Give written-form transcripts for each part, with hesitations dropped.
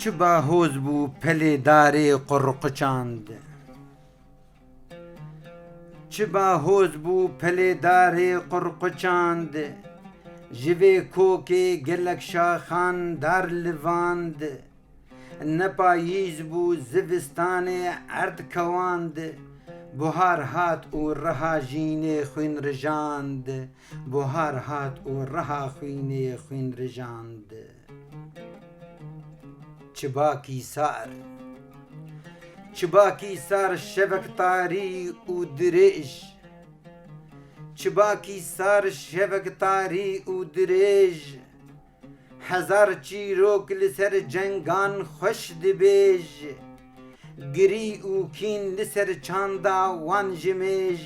چه باهوز بو پلهدارê qurquçand. Çi bahoz bû pelêdarê qurquçand, ji vê kokê gelek şaxan dar livand. Ne payîz bû zivistanê erd kewand, buhar hat û reha jînê xwîn rijand. Buhar hat û reha xwînê xwîn rijand. Çibakî sar, çibakî sar şevektarî û dirêj. Çibakî sar şevektarî û dirêj, hezar çîrok li ser cengan xweş dibêj. Girî û kîn li ser çanda wan ji mêj,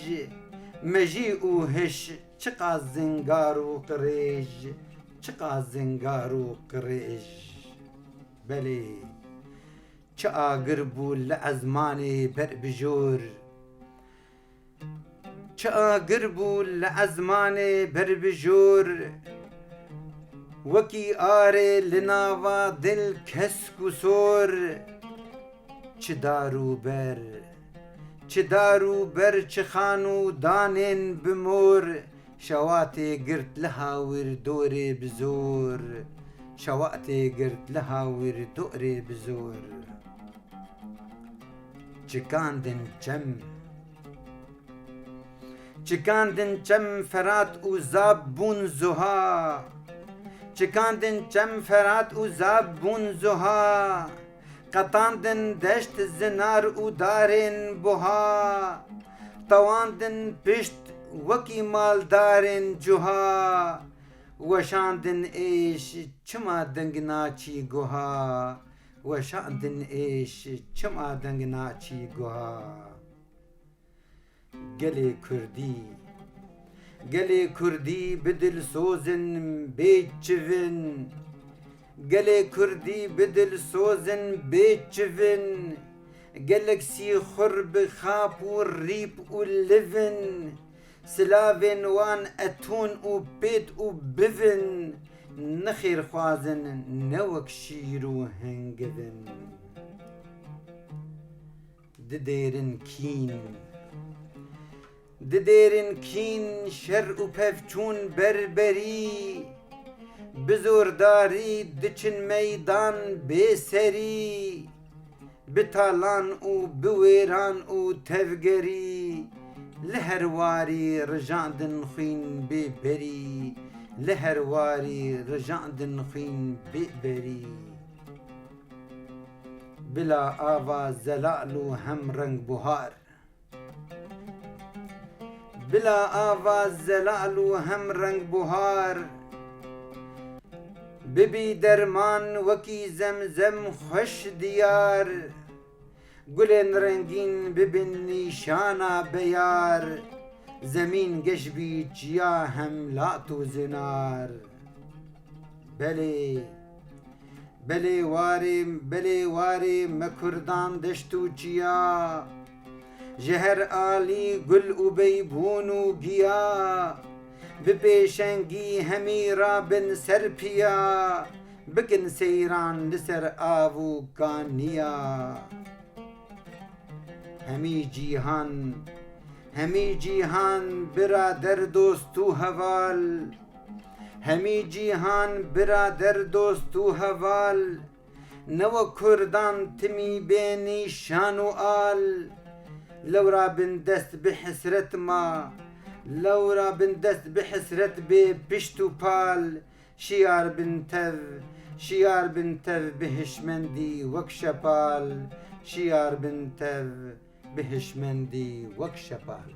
mejî û hiş çiqa zingar û qirêj. Çiqa zingar û qirêj. Belê çi agir bû li ezmanê berbijor. Çi agir bû li ezmanê berbijor, wekî arê li nava dil kesk û sor. Çi dar û ber, çi dar û ber çi xan û danên bi mor. Şewatê girt li hawirdorê bi zor. Şewatê girt li hawirdorê bi zor. Çikandin çem, çikandin çem ferat û zab bûn zuha. Çikandin çem ferat û zab bûn zuha, qetandin deşt zinar û darên buha. Tewandin pişt wekî maldarên cuha, weşandin êş çima deng naçî guha. Weşandin êş çima deng naçî guha. Gelê Kurdî, gelê Kurdî bi dilsozin bê çivin. Gelê Kurdî bi dilsozin bê çivin, gelek sîxur bi xap û rîp û livin. Silavên wan etûn û pêt û bivin, nixêrxwazin ne wek şîr û hingivin. Didêrin kîn, didêrin kîn şer û pevçûn berberî. Bi zordarî diçin meydan bêserî, bi talan û bi wêran û tevgerî. Li her warî rijandin xwîn bêberî, li her warî rijandin xwîn bêberî. Bila ava zelal û hemreng buhar, bila ava zelal û hemreng buhar. Bibî derman wekî zemzem xweş diyar, gulên rengîn bibin nîşana beyar. Zemîn geş bî çiya hemlat û zinar. Belê, belê warê, belê warê me Kurdan deşt û çiya. Ji her alî gul û beybûn û giya, bi pêşengî hemî rabin ser piya. Bikin seyran li ser av û kaniya. Hemî cîhan, hemî cîhan birader dost û heval. Hemî cîhan birader dost û heval, ne wek Kurdan timî bê nîşan û al. Lewra bin dest bi hesret ma, lewra bin dest bi hesret bê pişt û pal. Şiyar bin tev, şiyar bin tev bi hişmendî wek şepal. Şiyar bin tev bi hişmendî wek şepal.